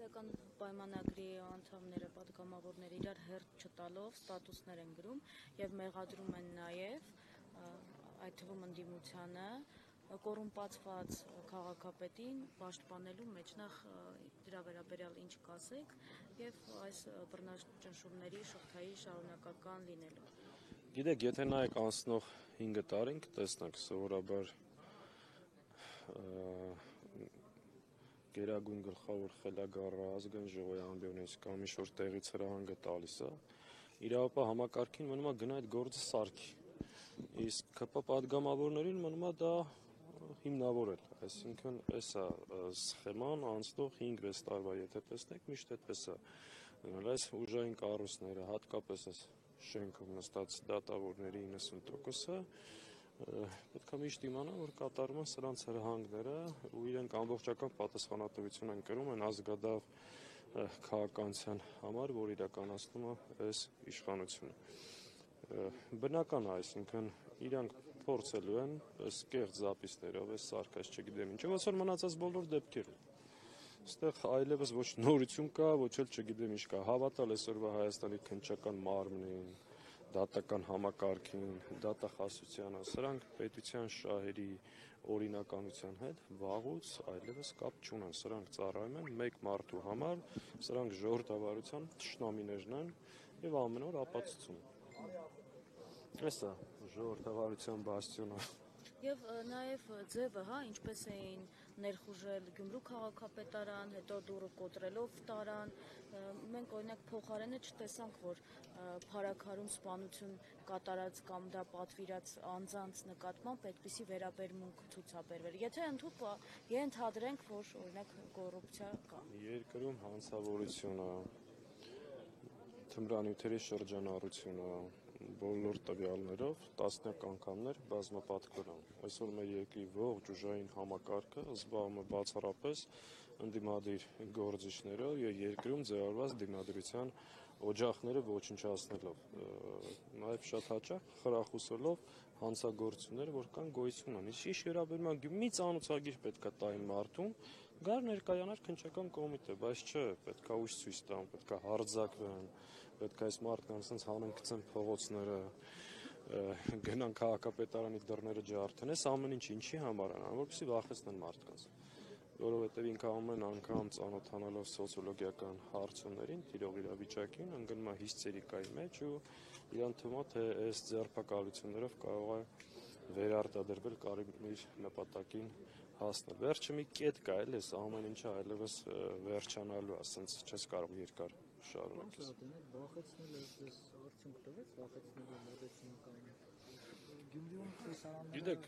Կառավարության պայմանագրի անդամները, պատգամավորները իրար հերթ չտալով ստատուսներ են գրում եւ մեղադրում են նաեւ այդ թվում ընդդիմությանը կոռումպացված քաղաքապետին պաշտպանելու մեջ նախ դրա վերաբերյալ ինչ կասեք եւ այս բռնաճնշումների շղթայի շարունակական լինելու։ Գիտեք, եթե նայեք անցնող 5 տարին կտեսնեք սովորաբար գերագույն գլխավոր խելագարը ազգային ժողովի ամբիոնից կամ ինչ-որ տեղից հրահանգը տալիս է, իրավապահ համակարգին մնում է գնա այդ գործը սարքի, իսկ ԿՊ պատգամավորներին մնում է դա հիմնավորել, այսինքն այս է սխեման անցնող 5-6 տարվա, եթե տեսնեք, միշտ այդպես է գնալ, այս ուժային կառույցները, հատկապես այս շենքում նստած դատավորների 90%-ը պետք է միշտ իմանան, որ կատարում են սրանց հրահանգները ու իրենք ամբողջական պատասխանատվություն են կրում այն ազգադավ քաղաքականության համար, որ իրականացնում է այս իշխանությունը։ Բնական է, այսինքն իրանք փորձելու են այս կեղծ զապիսներով, այս սարքած չգիտեմ ինչ, ոնց որ մնացած բոլոր դեպքերում։ Այստեղ այլևս ոչ նորություն կա, ոչ էլ չգիտեմ ինչ կա, հավատալ այսօրվա Հայաստանի քննչական մարմնին, դատական համակարգին, դատախասությանը, սրանք պետության շահերի օրինականության հետ վաղուց այլևս կապ չունեն, սրանք ծառայում են մեկ մարդու համար, սրանք ժողովրդավարության թշնամիներն են եւ ամեն օր ապացուցում։ Այս է ժողովրդավարության բաստիոնը։ Եվ նաև ձևը, ինչպես էին ներխուժել Գյումրու քաղաքապետարան, հետո դուռը կոտրելով տարան, մենք օրինակ փոխարենը չտեսանք, որ Փարաքարում սպանություն կատարած կամ դա պատվիրած անձանց նկատմամբ այդպիսի վերաբերմունք ցուցաբերվեր։ Եթե ենթադրենք, որ օրինակ կոռուպցիա կա։ Երկրում հանցավորությունը, թմրանյութերի շրջանառությունը բոլոր տվյալներով տասնյակ անգամներ բազմապատկվելան։ Այսօր մեր երկրի ողջ ուժային համակարգը զբաղվում է բացառապես ընդդիմադիր գործիչներով եւ երկրում ձևավորված դիմադրության օջախները ոչնչացնելով, նաեւ շատ հաճախ խրախուսելով հանցագործությունները, որ կան գոյություն ունեն։ Ինչ վերաբերում է մի ծանոթագիր պետքա տային մարդուն, գար ներկայանար քննչական կոմիտե, բայց չէ, պետքա ուժ ցույց տան, պետքա հարձակվեն, պետքա այս մարդկանց sense հանեն գցեն փողոցները, գնան քաղաքապետարանի դռները ջարդեն, այս ամեն ինչի համար են, որպեսզի վախեցնեն մարդկանց, որովհետև ինքը ամեն անգամ ծանոթանալով սոցիոլոգիական հարցումներին, տիրող իրավիճակին, ընկնում է հիստերիկայի մեջ ու իրան թվում է, թե այս ձերբակալություններով կարող է վերարտադրվել կարելի իր նպատակին հասնել։ Վերջը մի կետ կա, էլի այս ամեն ինչը այլևս վերջանալու է, ասենց չես կարող երկար շարունակել։ Վախեցնել այս արդյունք տվեց, վախեցնելու մոտեցումը Գյումրիում տեսարանները։ Գիտեք,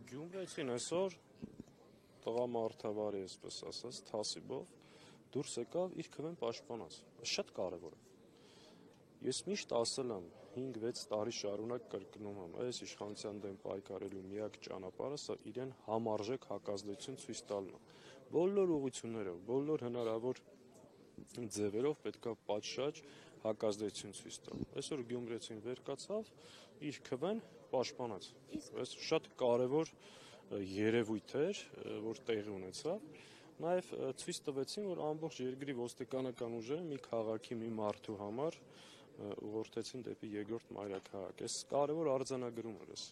Գյումրեցին այսօր տղամարդավարի, այսպես ասած, թասիբով դուրս եկավ իր քվեն պաշտպանած։ Շատ կարևոր է։ Ես միշտ ասել եմ 5-6 տարի շարունակ կրկնում եմ, այս իշխանության դեմ պայքարելու միակ ճանապարհը սա իրեն համարժեք հակազդեցություն ցույց տալն է։ Բոլոր ուղղություններով, բոլոր հնարավոր ձևերով պետքա պատշաճ հակազդեցություն ցույց տալ։ Այսօր Գյումրեցին վեր կացավ, իր քվեն պաշտպանած։ Այս շատ կարևոր երևույթ էր, որ տեղի ունեցավ։ Նաև ցույց տվեցին, որ ամբողջ երկրի ոստիկանական ուժերը մի քաղաքի, մի մարդու համար ուղղորդեցին դեպի երկրորդ մայրաքաղաք։ Այս կարևոր արձանագրում էր էս։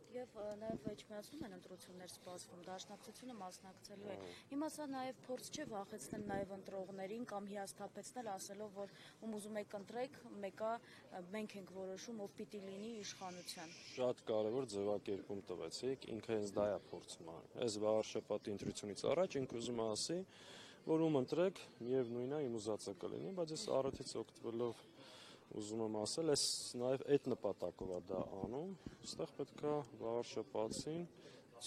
Եվ նաև վեճմիացնում են ընտրություններ սպասվում, դաշնակցությունը մասնակցելու է։ Հիմա սա նաև փորձ չէ վախեցնել նաև ընտրողներին կամ հիասթափեցնել, ասելով, որ ում ուզում եք ընտրեք, մեկը մենք ենք որոշում, ով պիտի լինի իշխանության։ Շատ կարևոր ձևակերպում տվեցիք, ինքը հենց դա է փորձում անում։ Այս վաղարշապատի ընտրությունից առաջ ինքը ուզում է ասի, որ ում ընտրեք, միևնույնն է իմ ուզածը կլինի, բայց ես առիթից օգտվելով ուզում եմ ասել, այս նաև այդ նպատակով է դա անում, այստեղ պետք է վաղարշապատին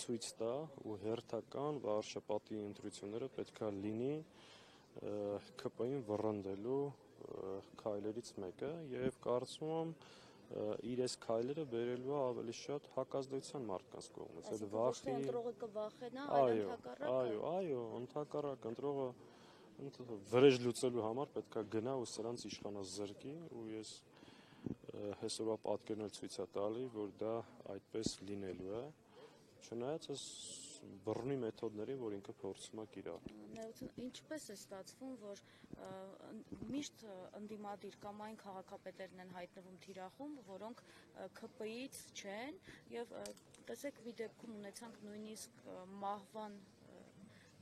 ցույց տա ու հերթական վաղարշապատի ընտրությունները պետք է լինի ԿՊ-ին վռնդելու քայլերից մեկը եւ կարծում եմ իր այս քայլերը բերելու է ավելի շատ հակազդեցության մարդկանց կողմից։ Այդ վախի ընտրողը կվախենա, այլ ընդհակառակը։ Այո, ընդհակառակ ընտրողը վրեժ լուծելու համար պետք է գնա ու սրանց իշխանազրկի ու ես հեսօրվա պատկերն էլ ցույց է տալի, որ դա այդպես լինելու է։ Չնայած այս բռնի մեթոդներին, որ ինքը փորձում է կիրառել։ Ինչպես է ստացվում, որ միշտ ընդդիմադիր կամ այն քաղաքապետերն են հայտնվում թիրախում, որոնք ՔՊ-ից չեն, եւ տեսեք մի դեպքում ունեցանք նույնիսկ մահվան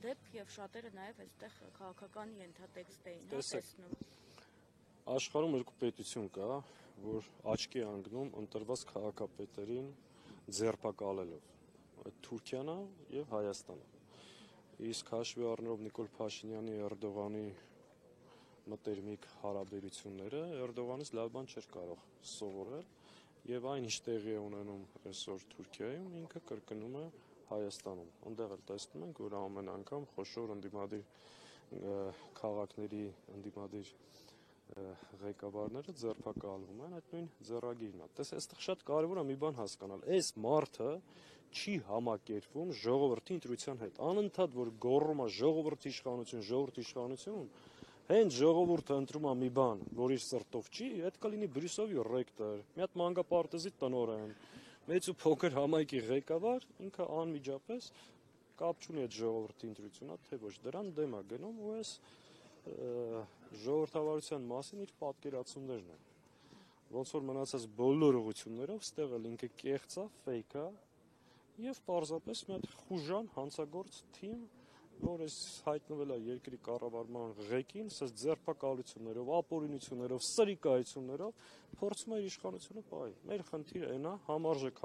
դեպք եւ շատերը նաեւ այստեղ քաղաքական ենթատեքստ էին տեսնում։ Աշխարհում երկու պետություն կա, որ աչքի է ընկնում ընտրված քաղաքապետերին ձերբակալելով։ Թուրքիան եւ Հայաստանը։ Իսկ հաշվի առնելով Նիկոլ Փաշինյանի Էրդողանի մտերմիկ հարաբերությունները, Էրդողանից լավ բան չէր կարող սովորել եւ այն ինչ տեղի է ունենում այսօր Թուրքիայում, ինքը կրկնում է Հայաստանում։ Այնտեղ էլ տեսնում ենք, որ ամեն անգամ խոշոր ընդդիմադիր քաղաքների ընդդիմադիր ղեկավարները ձերբակալվում են, այդ նույն ձեռագիրն է։ Տես այստեղ շատ կարևոր է մի բան հասկանալ։ Այս մարդը չի համակերպվում ժողովրդի ընտրության հետ։ Անընդհատ որ գոռում է ժողովրդի իշխանություն, հենց ժողովուրդը ընտրում է մի բան, որ իր սրտով չի, այդ կլինի Բրյուսովի ռեկտոր, մի հատ մանկապարտեզի տնօրեն, մեծ ու փոքր համայնքի ղեկավար, ինքը անմիջապես կապ չունի այդ ժողովրդի ընտրությունը, թե ոչ դրան դեմ է գնում ու այս ժողովրդավարության մասին իր պատկերացումներն են։ Ոնց որ մնացած բոլոր ուղղություններով, ստեղ էլ ինքը կեղծ է, ֆեյք է եւ պարզապես մի հատ խուժան հանցագործ թիմ, որ այս հայտնվել է երկրի կառավարման ղեկին, ասես ձերբակալություններով, ապօրինություններով, սրիկայություններով փորձում է իր իշխանությունը պահել։ Մեր խնդիրը այն է համարժեք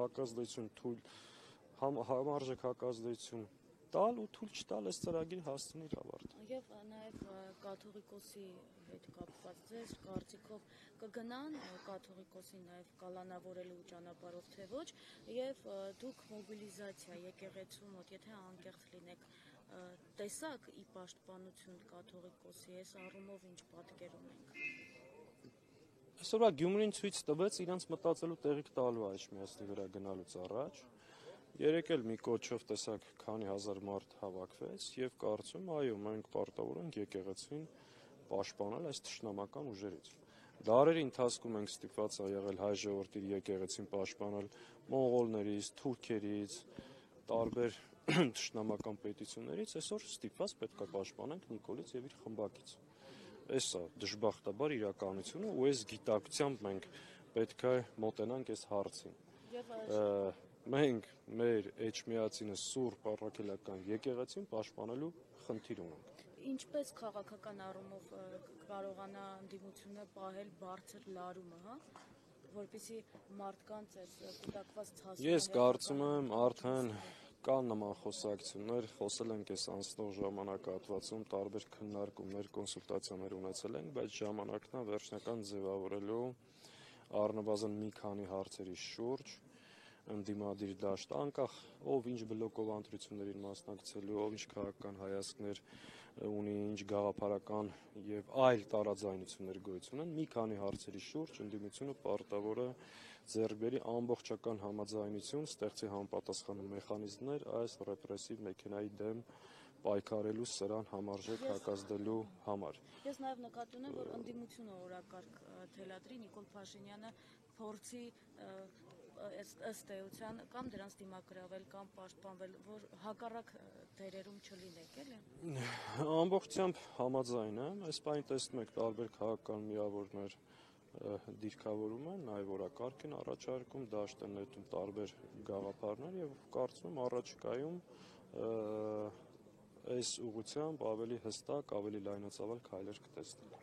հակազդեցություն տալ ու թույլ չտալ այս ծրագիրը հասցնի իր ավարտը։ Եվ նաև կաթողիկոսի հետ կապված ձեր կարծիքով կգնան կաթողիկոսին նաև կալանավորելու ճանապարհով թե ոչ, եւ դուք մոբիլիզացիա եկեղեցու մոտ, եթե անկեղծ լինեք, տեսակ ի պաշտպանություն կաթողիկոսի, այս առումով ինչ պատկեր ունենք։ Այսօրվա Գյումրին ցույց տվեց իրենց մտածելու տեղիք տալու Աչմիածնի վրա գնալուց առաջ։ Երեկ էլ մի կոչով տեսակ քանի հազար մարդ հավաքվեց եւ կարծում այո մենք պարտավոր ենք եկեղեցին պաշտպանել այս թշնամական ուժերից։ Դարերի ընթացքում ենք ստիպված եղել հայ ժողովրդի եկեղեցին պաշտպանել մոնղոլներից, թուրքերից, տարբեր թշնամական պետություններից, այսօր ստիպված պետք է պաշտպանենք Նիկոլից եւ իր խմբակից։ Էսա դժբախտաբար իրականությունը ու այս գիտակցությամբ մենք պետք է մոտենանք այս հարցին։ Մենք մեր Էջմիածինը սուրբ առաքելական եկեղեցին պաշտպանելու խնդիր ունենք։ Ինչպես քաղաքական առումով կարողանա ընդդիմությունը պահել բարձր լարումը, որպեսզի մարդկանց այս կուտակված ցածր։ Ես կարծում եմ արդեն կան նման խոսակցություններ, խոսել ենք այս անցնող ժամանակահատվածում, տարբեր քննարկումներ, կոնսուլտացիաներ ունեցել ենք, բայց ժամանակն է վերջնական ձևավորելու առնվազն մի քանի հարցերի շուրջ ընդդիմադիր դաշտ, անկախ ով ինչ բլոկով ընտրություններին մասնակցելու, ով ինչ քաղաքական հայացքներ ունի, ինչ գաղափարական եւ այլ տարաձայնություններ գոյություն ունեն, մի քանի հարցերի շուրջ ընդդիմությունը պարտավոր է ձեռք բերի ամբողջական համաձայնություն, ստեղծի համապատասխան մեխանիզմներ այս ռեպրեսիվ մեքենայի դեմ պայքարելու, սրան համարժեք հակազդելու համար։ Ես նաև նկատի ունեմ, որ ընդդիմությունը օրակարգ թելադրի Նիկոլ Փաշինյանը փորձի ըստ էության կամ դրանց դիմակրավել կամ պաշտպանվել, որ հակառակ դերերում չլինեք, էլի։ Ամբողջությամբ համաձայն եմ, այս բանի տեսնում եք տարբեր քաղաքական միավորներ դիրքավորում են, նաև օրակարգ են առաջարկում, դաշտ են նետում տարբեր գաղափարներ եւ կարծում եմ առաջիկայում այս ուղղությամբ ավելի հստակ, ավելի լայնածավալ քայլեր կտեսնենք։